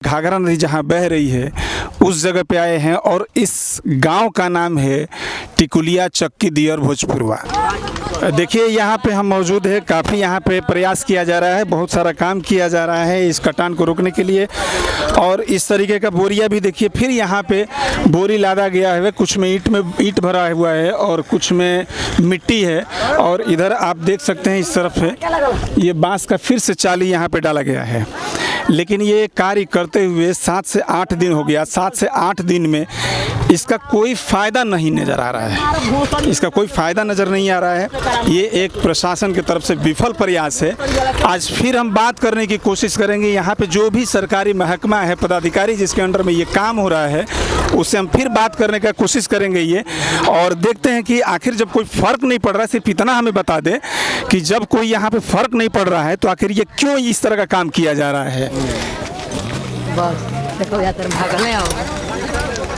घाघरा नदी जहाँ बह रही है उस जगह पे आए हैं और इस गांव का नाम है टिकुलिया चक्की दियर भोजपुरवा। देखिए यहाँ पे हम मौजूद है, काफ़ी यहाँ पे प्रयास किया जा रहा है, बहुत सारा काम किया जा रहा है इस कटान को रोकने के लिए। और इस तरीके का बोरिया भी देखिए, फिर यहाँ पे बोरी लादा गया है, कुछ में ईंट भरा हुआ है और कुछ में मिट्टी है। और इधर आप देख सकते हैं इस तरफ है ये बांस का फिर से चाली यहाँ पे डाला गया है। लेकिन ये कार्य करते हुए 7 से 8 दिन हो गया। 7 से 8 दिन में इसका कोई फ़ायदा नहीं नज़र आ रहा है, इसका कोई फ़ायदा नज़र नहीं आ रहा है। ये एक प्रशासन की तरफ से विफल प्रयास है। आज फिर हम बात करने की कोशिश करेंगे, यहाँ पे जो भी सरकारी महकमा है, पदाधिकारी जिसके अंडर में ये काम हो रहा है, उससे हम फिर बात करने का कोशिश करेंगे ये, और देखते हैं कि आखिर जब कोई फ़र्क नहीं पड़ रहा है, सिर्फ इतना हमें बता दें कि जब कोई यहाँ पे फ़र्क नहीं पड़ रहा है तो आखिर ये क्यों इस तरह का काम किया जा रहा है।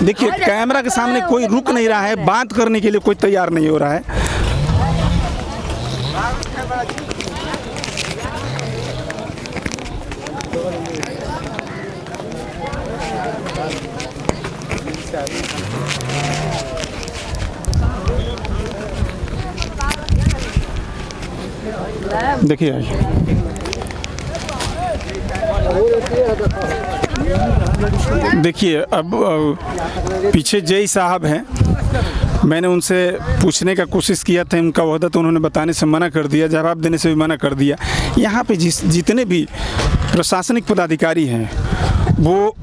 देखिए कैमरा के सामने कोई रुक नहीं रहा है, बात करने के लिए कोई तैयार नहीं हो रहा है। देखिए देखिए अब पीछे जय साहब हैं, मैंने उनसे पूछने का कोशिश किया था उनका वहदा, तो उन्होंने बताने से मना कर दिया, जवाब देने से भी मना कर दिया। यहाँ पे जितने भी प्रशासनिक पदाधिकारी हैं वो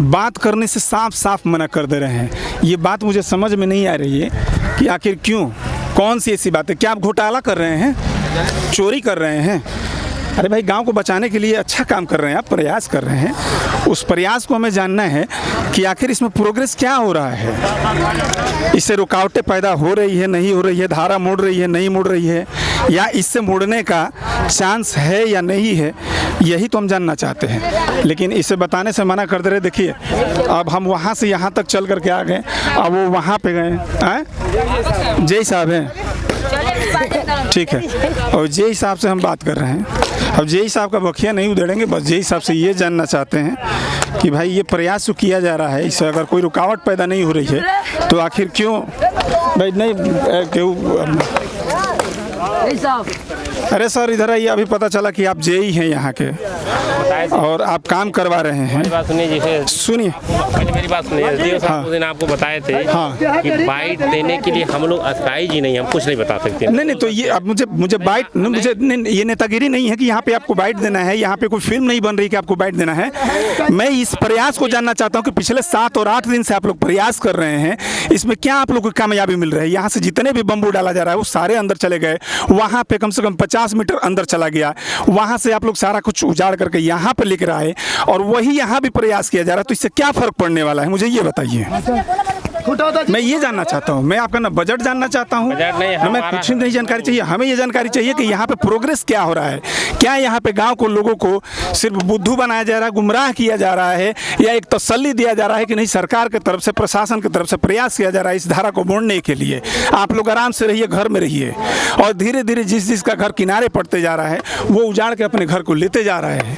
बात करने से साफ साफ मना कर दे रहे हैं। ये बात मुझे समझ में नहीं आ रही है कि आखिर क्यों, कौन सी ऐसी बात है? क्या आप घोटाला कर रहे हैं, चोरी कर रहे हैं? अरे भाई गांव को बचाने के लिए अच्छा काम कर रहे हैं, आप प्रयास कर रहे हैं, उस प्रयास को हमें जानना है कि आखिर इसमें प्रोग्रेस क्या हो रहा है। इससे रुकावटें पैदा हो रही है, नहीं हो रही है, धारा मुड़ रही है, नहीं मुड़ रही है, या इससे मुड़ने का चांस है या नहीं है, यही तो हम जानना चाहते हैं। लेकिन इसे बताने से मना कर दे रहे। देखिए अब हम वहाँ से यहाँ तक चल करके आ गए, अब वो वहाँ पे गए। जय साहब हैं, ठीक है, और जय साहब से हम बात कर रहे हैं। अब जय साहब का बखिया नहीं उधेड़ेंगे, बस जय साहब से ये जानना चाहते हैं कि भाई ये प्रयास जो किया जा रहा है, इससे अगर कोई रुकावट पैदा नहीं हो रही है तो आखिर क्यों भाई नहीं क्यों। अरे सर इधर आइए, अभी पता चला कि आप जेई हैं यहाँ के और आप काम करवा रहे हैं। सुनिए मेरी बात सुनिए। हाँ। उस दिन आपको बताए थे हाँ। कि बाइट देने के लिए हम लोग अस्थाई जी नहीं, हम कुछ नहीं बता सकते। नहीं तो ये अब मुझे बाइट मुझे ये नेतागिरी नहीं है कि यहाँ पे आपको बाइट देना है, यहाँ पे कोई फिल्म नहीं बन रही कि आपको बाइट देना है। मैं इस प्रयास को जानना चाहता हूँ कि पिछले 7 और 8 दिन से आप लोग प्रयास कर रहे हैं, इसमें क्या आप लोग को कामयाबी मिल रही है? यहाँ से जितने भी बम्बू डाला जा रहा है वो सारे अंदर चले गए, वहाँ पे कम से कम 50 मीटर अंदर चला गया, वहाँ से आप लोग सारा कुछ उजाड़ करके यहाँ पे लेकर आए और वही यहाँ भी प्रयास किया जा रहा है। तो इससे क्या फर्क पड़ने वाला है, मुझे ये बताइए। मैं ये जानना चाहता हूँ, मैं आपका ना बजट जानना चाहता हूँ, मैं कुछ नहीं जानकारी चाहिए, हमें ये जानकारी चाहिए कि यहाँ पे प्रोग्रेस क्या हो रहा है। क्या यहाँ पे गांव को लोगों को सिर्फ बुद्धू बनाया जा रहा है, गुमराह किया जा रहा है, या एक तसल्ली दिया जा रहा है कि नहीं सरकार की तरफ से, प्रशासन की तरफ से प्रयास किया जा रहा है इस धारा को मोड़ने के लिए। आप लोग आराम से रहिए, घर में रहिए, और धीरे धीरे जिसका घर किनारे पड़ते जा रहा है वो उजाड़ के अपने घर को लेते जा रहा है।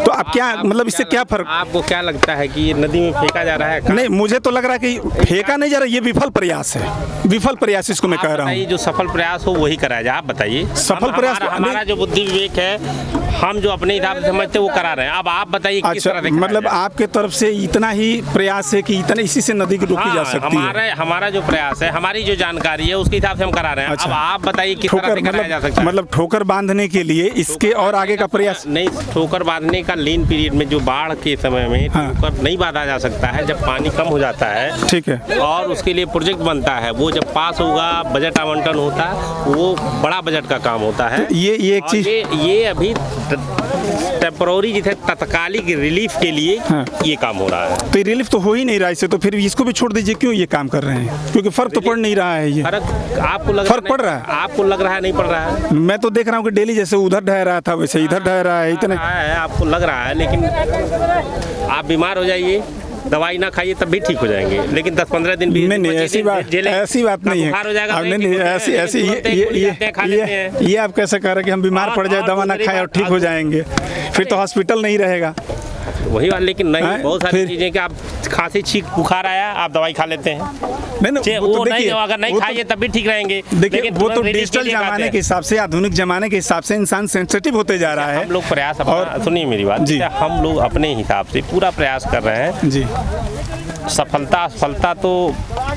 तो आप क्या मतलब इससे क्या फर्क, आपको क्या लगता है कि ये नदी में फेंका जा रहा है? नहीं, मुझे तो लग रहा है कि फेंका नहीं जा रहा, ये विफल प्रयास है, विफल प्रयास इसको मैं कह रहा हूँ। जो सफल प्रयास हो वही कराया जाए, आप बताइए। सफल प्रयास हमारा जो बुद्धि विवेक है, हम जो अपने हिसाब से समझते वो करा रहे हैं। अब आप बताइए किस तरह से मतलब आपके तरफ से इतना ही प्रयास है कि इतना इसी से नदी की रोकी जा सकती है। हमारा जो प्रयास है, हमारी जो जानकारी है उसके हिसाब से हम करा रहे हैं। अब आप बताइए किस तरह से कराया जा सकता है। मतलब ठोकर बांधने के लिए इसके और आगे का प्रयास नहीं, ठोकर बांधने का लीन पीरियड में जो बाढ़ के समय में ठोकर नहीं बांधा जा सकता है, जब पानी कम हो जाता है, ठीक है, और उसके लिए प्रोजेक्ट बनता है, वो जब पास होगा, बजट आवंटन होता है, वो बड़ा बजट का काम होता है। ये एक चीज, ये अभी टेम्पोररी जिसे तत्कालिक रिलीफ के लिए ये काम हो रहा है। तो रिलीफ तो हो ही नहीं रहा इससे, तो फिर इसको भी छोड़ दीजिए, क्यों ये काम कर रहे हैं? क्योंकि फर्क तो पड़ नहीं रहा है। ये फर्क आपको लग फर्क पड़ रहा है? आपको लग रहा है नहीं पड़ रहा है? मैं तो देख रहा हूँ कि डेली जैसे उधर ढह रहा था वैसे इधर ढह रहा है। इतने आपको लग रहा है, लेकिन आप बीमार हो जाइए, दवाई ना खाइए तब भी ठीक हो जाएंगे, लेकिन 10-15 दिन भी नहीं, ऐसी बात नहीं है। हो जाएगा नहीं, ऐसी ये आप कैसे कह रहे हैं कि हम बीमार पड़ जाए, दवा ना खाए और ठीक हो जाएंगे? फिर तो हॉस्पिटल नहीं रहेगा। वही बात, लेकिन नहीं, हैं? बहुत सारी फिर- चीजें कि आप खांसी छींक बुखार आया आप दवाई खा लेते हैं, नहीं वो नहीं, अगर नहीं खाइए तब भी ठीक रहेंगे। देखिए लेकिन वो तो तुरंत relief के डिजिटल लिए खाते जमाने हैं। के हिसाब से, आधुनिक जमाने के हिसाब से इंसान सेंसिटिव होते जा रहा है। हम लोग प्रयास अपना, और- सुनिए मेरी बात जी। हम लोग अपने हिसाब से पूरा प्रयास कर रहे हैं। जी सफलता असफलता तो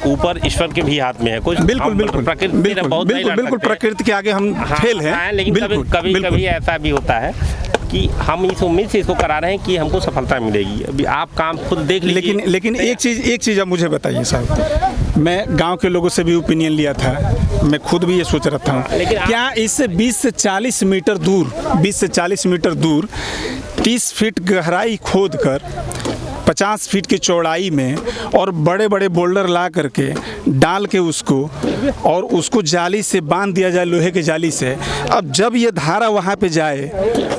ऊपर ईश्वर के भी हाथ में है। कुछ बिल्कुल हम बिल्कुल प्रकृति से बिल्कुल बहुत नहीं बिल्कुल लड़ बिल्कुल सकते हैं। प्रकृति के आगे हम हाँ, फेल हैं। हाँ, लेकिन बिल्कुल कभी बिल्कुल। कभी ऐसा भी होता है कि हम इस उम्मीद से इसको करा रहे हैं कि हमको सफलता मिलेगी। अभी आप काम खुद देख लीजिए। लेकिन एक चीज़ अब मुझे बताइए साहब, मैं गांव के लोगों से भी ओपिनियन लिया था, मैं खुद भी ये सोच रहा था लेकिन क्या इससे 20 से 40 मीटर दूर 30 फीट गहराई खोद कर 50 फीट की चौड़ाई में और बड़े बड़े बोल्डर ला करके डाल के उसको जाली से बांध दिया जाए, लोहे की जाली से। अब जब ये धारा वहाँ पे जाए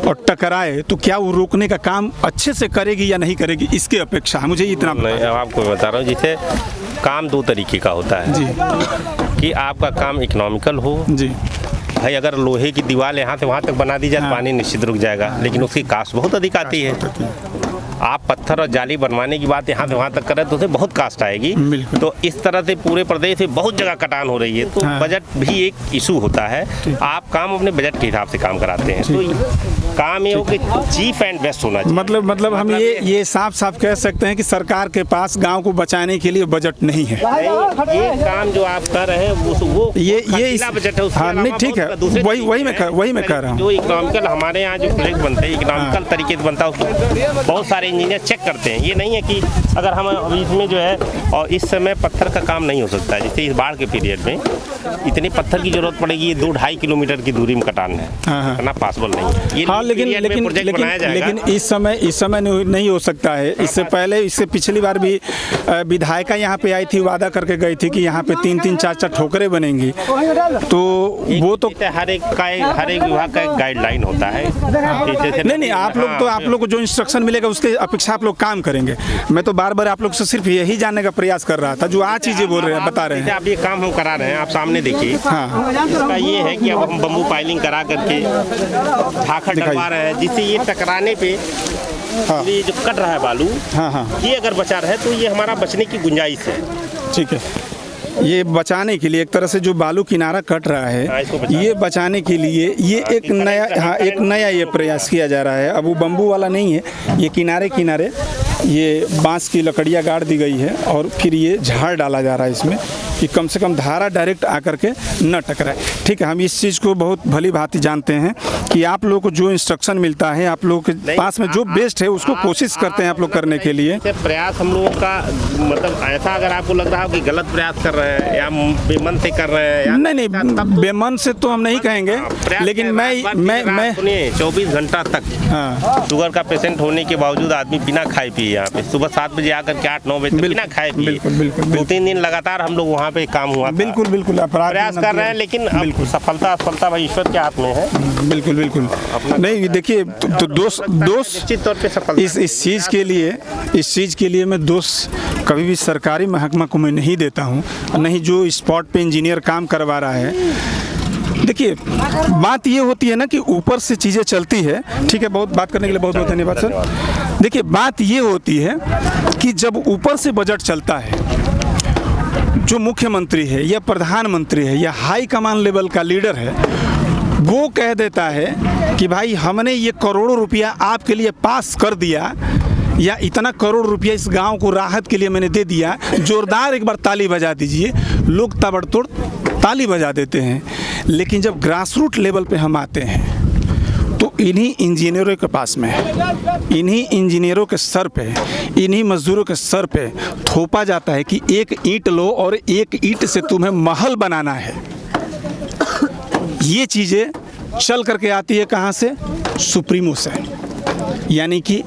और टकराए तो क्या वो रोकने का काम अच्छे से करेगी या नहीं करेगी, इसकी अपेक्षा है मुझे इतना। नहीं, अब आपको बता रहा हूँ, जिसे काम दो तरीके का होता है जी कि आपका काम इकोनॉमिकल हो। जी भाई अगर लोहे की दीवार यहाँ से वहाँ तक बना दी जाए तो पानी निश्चित रुक जाएगा, लेकिन उसकी कास्ट बहुत अधिक आती है। आप पत्थर और जाली बनवाने की बात यहाँ से वहाँ तक करें तो उसमें बहुत कास्ट आएगी। तो इस तरह से पूरे प्रदेश में बहुत जगह कटान हो रही है, तो बजट भी एक इशू होता है। आप काम अपने बजट के हिसाब से काम कराते हैं, तो काम ये हो कि चीफ एंड बेस्ट होना चाहिए। मतलब हम ये साफ साफ कह सकते हैं कि सरकार के पास गांव को बचाने के लिए बजट नहीं है। नहीं, ये काम जो आप कर रहे हैं वो खर्चीला बजट है। हाँ नहीं ठीक है, वही मैं कह रहा हूँ। जो इकोनॉमिकल हमारे यहाँ जो प्रोजेक्ट बनते हैं इकोनॉमिकल तरीके से बनता है, उसको बहुत सारे इंजीनियर चेक करते हैं। ये नहीं है कि अगर हम अभी इसमें जो है, और इस समय पत्थर का काम नहीं हो सकता है, जैसे इस बाढ़ के पीरियड में इतने पत्थर की जरूरत पड़ेगी। ये 2-2.5 किलोमीटर की दूरी में कटान है, इतना पॉसिबल नहीं है। ये लेकिन इस समय नहीं हो सकता है। इससे पहले, इससे पिछली बार भी विधायिका यहाँ पे आई थी, वादा करके गई थी कि यहाँ पे 3-3, 4-4 ठोकरें बनेंगी। तो वो तो हर एक विभाग का एक गाइडलाइन होता है। नहीं आप लोग को जो इंस्ट्रक्शन मिलेगा उसके अपेक्षा आप लोग काम करेंगे। मैं तो बार बार आप लोग से सिर्फ यही जानने का प्रयास कर रहा था जो आज चीजें बोल रहे हैं, बता रहे हैं। आप ये काम हम करा रहे हैं, आप सामने देखिए। हाँ इसका ये है कि अब हम बम्बू पाइलिंग करा करके झाखड़ डलवा रहे हैं, जिससे ये टकराने पे ये जो कट रहा है बालू, ये अगर बचा रहे तो ये हमारा बचने की गुंजाइश है। ठीक है, ये बचाने के लिए एक तरह से जो बालू किनारा कट रहा है, ये बचाने के लिए ये एक नया ये प्रयास किया जा रहा है। अब वो बम्बू वाला नहीं है, ये किनारे ये बांस की लकड़ियाँ गाड़ दी गई है और फिर ये झाड़ डाला जा रहा है इसमें कि कम से कम धारा डायरेक्ट आकर के न टकराए। ठीक है, हम इस चीज़ को बहुत भली भांति जानते हैं कि आप लोगों को जो इंस्ट्रक्शन मिलता है, आप लोगों के पास में जो बेस्ट है उसको कोशिश करते हैं आप लोग करने के लिए। प्रयास हम लोगों का मतलब ऐसा, अगर आपको लग रहा हो कि गलत प्रयास कर रहे हैं या बेमन से कर रहे हैं, नहीं बेमन से तो हम नहीं कहेंगे, लेकिन मैं सुनिए 24 घंटा तक शुगर का पेशेंट होने के बावजूद आदमी बिना खाए पिए यहाँ पे सुबह 7 बजे आकर के 8-9 बजे तक बिना खाए पिए 2-3 दिन लगातार हम लोग वहाँ पे काम हुआ। बिल्कुल प्रयास कर रहे हैं, लेकिन सफलता असफलता भाई ईश्वर के हाथ में है। बिल्कुल नहीं देखिए, तो दोस्त निश्चित तौर पे सफलता इस चीज़ के लिए मैं दोस्त कभी भी सरकारी महकमा को मैं नहीं देता हूँ, नहीं जो स्पॉट पे इंजीनियर काम करवा रहा है। देखिए बात ये होती है ना कि ऊपर से चीज़ें चलती है। ठीक है, बहुत बात करने के लिए बहुत बहुत धन्यवाद सर। देखिए बात ये होती है कि जब ऊपर से बजट चलता है, जो मुख्यमंत्री है या प्रधानमंत्री है या हाई कमान लेवल का लीडर है, वो कह देता है कि भाई हमने ये करोड़ों रुपया आपके लिए पास कर दिया या इतना करोड़ रुपया इस गांव को राहत के लिए मैंने दे दिया, जोरदार एक बार ताली बजा दीजिए। लोग ताबड़तोड़ ताली बजा देते हैं। लेकिन जब ग्रास रूट लेवल पे हम आते हैं तो इन्हीं इंजीनियरों के पास में, इन्हीं इंजीनियरों के सर पे, इन्हीं मजदूरों के सर पे थोपा जाता है कि एक ईंट लो और एक ईंट से तुम्हें महल बनाना है। ये चीज़ें चल करके आती है कहाँ से? सुप्रीमो से, यानी कि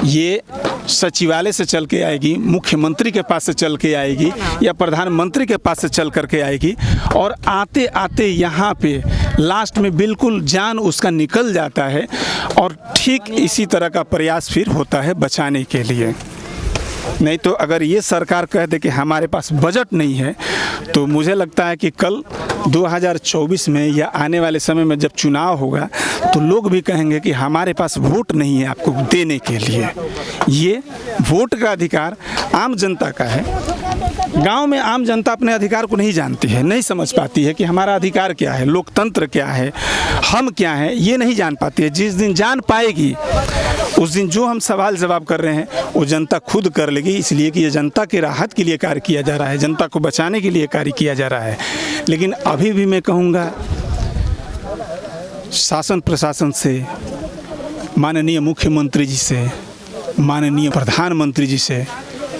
ये सचिवालय से चल के आएगी, मुख्यमंत्री के पास से चल के आएगी या प्रधानमंत्री के पास से चल करके आएगी, और आते आते यहाँ पे लास्ट में बिल्कुल जान उसका निकल जाता है। और ठीक इसी तरह का प्रयास फिर होता है बचाने के लिए। नहीं तो अगर ये सरकार कह दे कि हमारे पास बजट नहीं है, तो मुझे लगता है कि कल 2024 में या आने वाले समय में जब चुनाव होगा तो लोग भी कहेंगे कि हमारे पास वोट नहीं है आपको देने के लिए। ये वोट का अधिकार आम जनता का है। गांव में आम जनता अपने अधिकार को नहीं जानती है, नहीं समझ पाती है कि हमारा अधिकार क्या है, लोकतंत्र क्या है, हम क्या हैं, ये नहीं जान पाती है। जिस दिन जान पाएगी उस दिन जो हम सवाल जवाब कर रहे हैं वो जनता खुद कर लेगी, इसलिए कि ये जनता के राहत के लिए कार्य किया जा रहा है, जनता को बचाने के लिए कार्य किया जा रहा है। लेकिन अभी भी मैं कहूँगा शासन प्रशासन से, माननीय मुख्यमंत्री जी से, माननीय प्रधानमंत्री जी से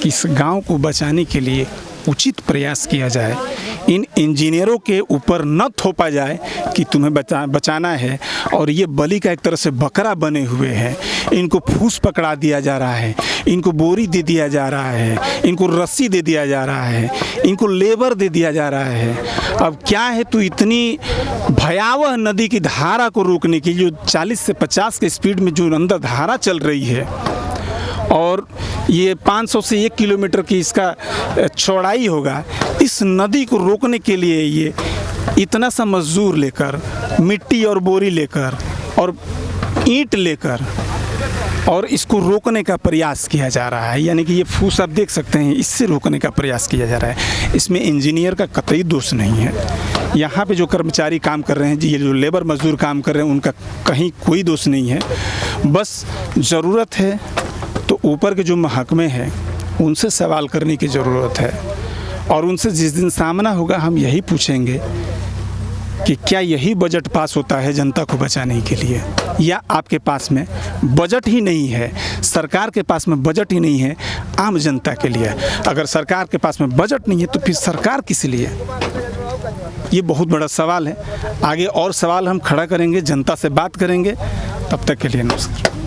कि इस गांव को बचाने के लिए उचित प्रयास किया जाए। इन इंजीनियरों के ऊपर न थोपा जाए कि तुम्हें बचाना है और ये बलि का एक तरह से बकरा बने हुए हैं। इनको फूस पकड़ा दिया जा रहा है, इनको बोरी दे दिया जा रहा है, इनको रस्सी दे दिया जा रहा है, इनको लेबर दे दिया जा रहा है। अब क्या है, तो इतनी भयावह नदी की धारा को रोकने की जो 40 से 50 के स्पीड में जो अंदर धारा चल रही है और ये 500 से 1 किलोमीटर की इसका चौड़ाई होगा, इस नदी को रोकने के लिए ये इतना सा मजदूर लेकर, मिट्टी और बोरी लेकर और ईंट लेकर और इसको रोकने का प्रयास किया जा रहा है। यानी कि ये फूस आप देख सकते हैं, इससे रोकने का प्रयास किया जा रहा है। इसमें इंजीनियर का कतई दोष नहीं है। यहाँ पे जो कर्मचारी काम कर रहे हैं, ये जो लेबर मजदूर काम कर रहे हैं, उनका कहीं कोई दोष नहीं है। बस ज़रूरत है तो ऊपर के जो महकमे हैं उनसे सवाल करने की ज़रूरत है और उनसे जिस दिन सामना होगा हम यही पूछेंगे कि क्या यही बजट पास होता है जनता को बचाने के लिए, या आपके पास में बजट ही नहीं है, सरकार के पास में बजट ही नहीं है आम जनता के लिए। अगर सरकार के पास में बजट नहीं है तो फिर सरकार किस लिए? ये बहुत बड़ा सवाल है। आगे और सवाल हम खड़ा करेंगे, जनता से बात करेंगे। तब तक के लिए नमस्कार।